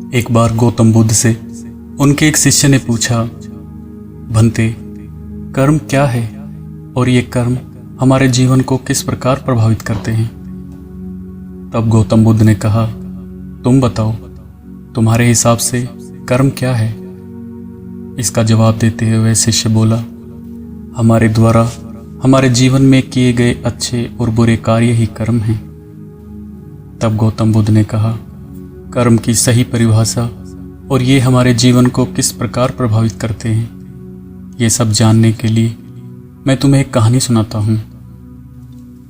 एक बार गौतम बुद्ध से उनके एक शिष्य ने पूछा, भंते, कर्म क्या है और ये कर्म हमारे जीवन को किस प्रकार प्रभावित करते हैं। तब गौतम बुद्ध ने कहा, तुम बताओ, तुम्हारे हिसाब से कर्म क्या है। इसका जवाब देते हुए शिष्य बोला, हमारे द्वारा हमारे जीवन में किए गए अच्छे और बुरे कार्य ही कर्म हैं। तब गौतम बुद्ध ने कहा, कर्म की सही परिभाषा और ये हमारे जीवन को किस प्रकार प्रभावित करते हैं, ये सब जानने के लिए मैं तुम्हें एक कहानी सुनाता हूँ।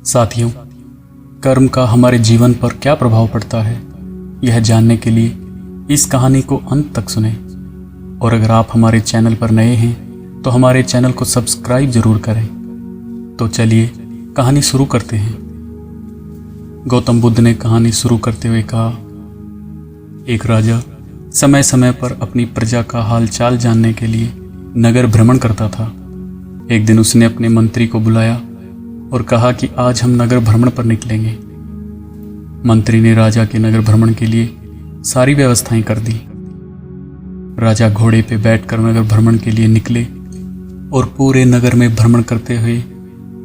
साथियों, कर्म का हमारे जीवन पर क्या प्रभाव पड़ता है, यह जानने के लिए इस कहानी को अंत तक सुने। और अगर आप हमारे चैनल पर नए हैं तो हमारे चैनल को सब्सक्राइब जरूर करें। तो चलिए कहानी शुरू करते हैं। गौतम बुद्ध ने कहानी शुरू करते हुए कहा, एक राजा समय समय पर अपनी प्रजा का हाल चाल जानने के लिए नगर भ्रमण करता था। एक दिन उसने अपने मंत्री को बुलाया और कहा कि आज हम नगर भ्रमण पर निकलेंगे। मंत्री ने राजा के नगर भ्रमण के लिए सारी व्यवस्थाएं कर दी। राजा घोड़े पे बैठकर नगर भ्रमण के लिए निकले और पूरे नगर में भ्रमण करते हुए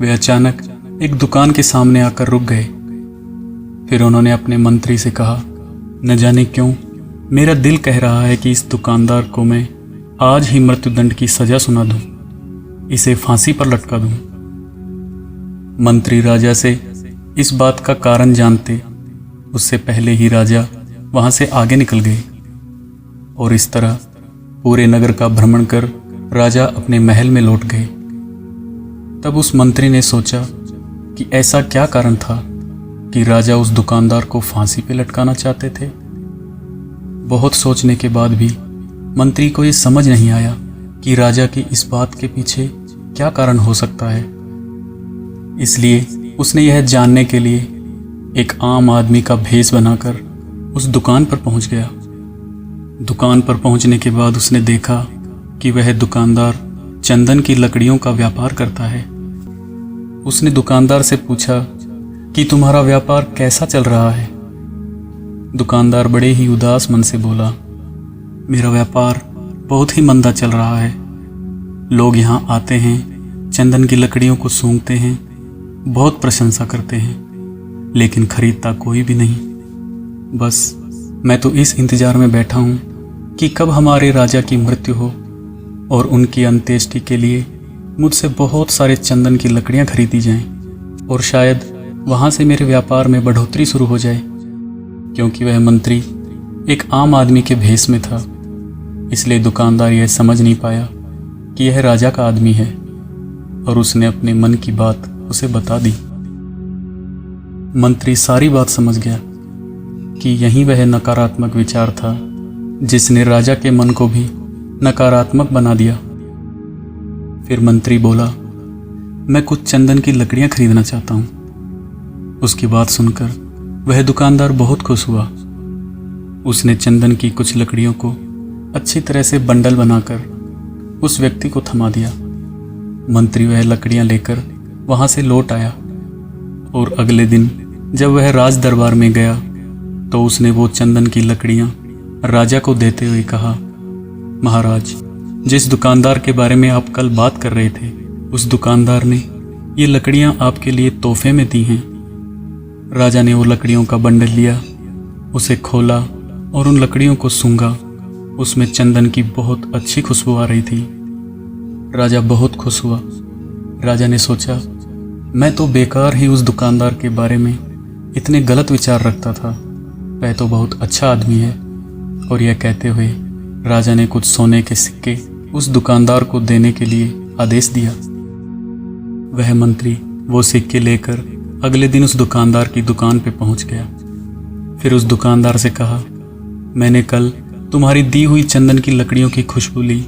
वे अचानक एक दुकान के सामने आकर रुक गए। फिर उन्होंने अपने मंत्री से कहा, न जाने क्यों मेरा दिल कह रहा है कि इस दुकानदार को मैं आज ही मृत्युदंड की सजा सुना दूं, इसे फांसी पर लटका दूं। मंत्री राजा से इस बात का कारण जानते उससे पहले ही राजा वहां से आगे निकल गए और इस तरह पूरे नगर का भ्रमण कर राजा अपने महल में लौट गए। तब उस मंत्री ने सोचा कि ऐसा क्या कारण था कि राजा उस दुकानदार को फांसी पे लटकाना चाहते थे। बहुत सोचने के बाद भी मंत्री को ये समझ नहीं आया कि राजा की इस बात के पीछे क्या कारण हो सकता है। इसलिए उसने यह जानने के लिए एक आम आदमी का भेष बनाकर उस दुकान पर पहुंच गया। दुकान पर पहुंचने के बाद उसने देखा कि वह दुकानदार चंदन की लकड़ियों का व्यापार करता है। उसने दुकानदार से पूछा कि तुम्हारा व्यापार कैसा चल रहा है। दुकानदार बड़े ही उदास मन से बोला, मेरा व्यापार बहुत ही मंदा चल रहा है। लोग यहाँ आते हैं, चंदन की लकड़ियों को सूंघते हैं, बहुत प्रशंसा करते हैं, लेकिन खरीदता कोई भी नहीं। बस मैं तो इस इंतजार में बैठा हूँ कि कब हमारे राजा की मृत्यु हो और उनकी अंत्येष्टि के लिए मुझसे बहुत सारे चंदन की लकड़ियाँ खरीदी जाएं और शायद वहाँ से मेरे व्यापार में बढ़ोतरी शुरू हो जाए। क्योंकि वह मंत्री एक आम आदमी के भेष में था, इसलिए दुकानदार यह समझ नहीं पाया कि यह राजा का आदमी है और उसने अपने मन की बात उसे बता दी। मंत्री सारी बात समझ गया कि यही वह नकारात्मक विचार था जिसने राजा के मन को भी नकारात्मक बना दिया। फिर मंत्री बोला, मैं कुछ चंदन की लकड़ियां खरीदना चाहता हूं। उसकी बात सुनकर वह दुकानदार बहुत खुश हुआ। उसने चंदन की कुछ लकड़ियों को अच्छी तरह से बंडल बनाकर उस व्यक्ति को थमा दिया। मंत्री वह लकड़ियां लेकर वहां से लौट आया और अगले दिन जब वह राज दरबार में गया तो उसने वो चंदन की लकड़ियां राजा को देते हुए कहा, महाराज, जिस दुकानदार के बारे में आप कल बात कर रहे थे, उस दुकानदार ने ये लकड़ियां आपके लिए तोहफे में दी हैं। राजा ने वो लकड़ियों का बंडल लिया, उसे खोला और उन लकड़ियों को सूंघा। उसमें चंदन की बहुत अच्छी खुशबू आ रही थी। राजा बहुत खुश हुआ। राजा ने सोचा, मैं तो बेकार ही उस दुकानदार के बारे में इतने गलत विचार रखता था, वह तो बहुत अच्छा आदमी है। और यह कहते हुए राजा ने कुछ सोने के सिक्के उस दुकानदार को देने के लिए आदेश दिया। वह मंत्री वो सिक्के लेकर अगले दिन उस दुकानदार की दुकान पे पहुंच गया। फिर उस दुकानदार से कहा, मैंने कल तुम्हारी दी हुई चंदन की लकड़ियों की खुशबू ली,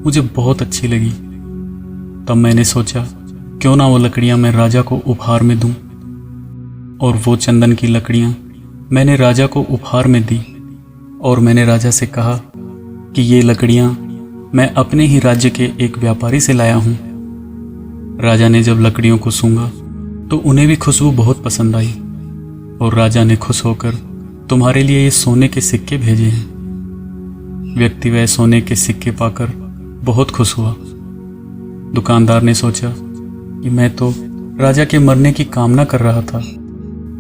मुझे बहुत अच्छी लगी। तब मैंने सोचा क्यों ना वो लकड़ियां मैं राजा को उपहार में दूं। और वो चंदन की लकड़ियां मैंने राजा को उपहार में दी और मैंने राजा से कहा कि ये लकड़ियां मैं अपने ही राज्य के एक व्यापारी से लाया हूं। राजा ने जब लकड़ियों को सूंघा तो उन्हें भी खुशबू बहुत पसंद आई और राजा ने खुश होकर तुम्हारे लिए ये सोने के सिक्के भेजे हैं। व्यक्ति वह सोने के सिक्के पाकर बहुत खुश हुआ। दुकानदार ने सोचा कि मैं तो राजा के मरने की कामना कर रहा था,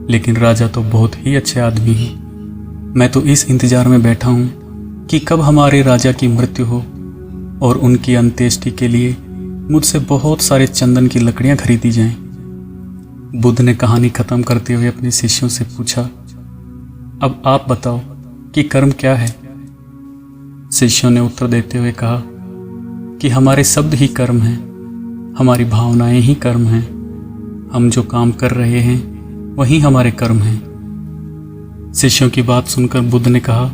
लेकिन राजा तो बहुत ही अच्छे आदमी हैं। मैं तो इस इंतजार में बैठा हूँ कि कब हमारे राजा की मृत्यु हो और उनकी अंत्येष्टि के लिए मुझसे बहुत सारे चंदन की लकड़ियाँ खरीदी जाएं। बुद्ध ने कहानी खत्म करते हुए अपने शिष्यों से पूछा, अब आप बताओ कि कर्म क्या है। शिष्यों ने उत्तर देते हुए कहा कि हमारे शब्द ही कर्म हैं, हमारी भावनाएं ही कर्म हैं। हम जो काम कर रहे हैं वही हमारे कर्म हैं। शिष्यों की बात सुनकर बुद्ध ने कहा,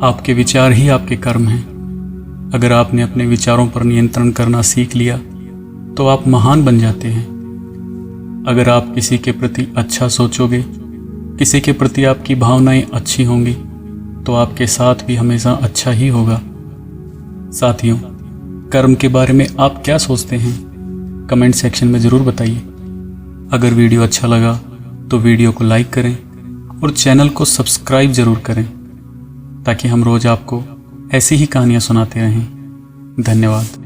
आपके विचार ही आपके कर्म हैं। अगर आपने अपने विचारों पर नियंत्रण करना सीख लिया तो आप महान बन जाते हैं। अगर आप किसी के प्रति अच्छा सोचोगे, किसी के प्रति आपकी भावनाएं अच्छी होंगी, तो आपके साथ भी हमेशा अच्छा ही होगा। साथियों, कर्म के बारे में आप क्या सोचते हैं? कमेंट सेक्शन में ज़रूर बताइए। अगर वीडियो अच्छा लगा तो वीडियो को लाइक करें और चैनल को सब्सक्राइब ज़रूर करें, ताकि हम रोज़ आपको ऐसी ही कहानियाँ सुनाते रहें। धन्यवाद।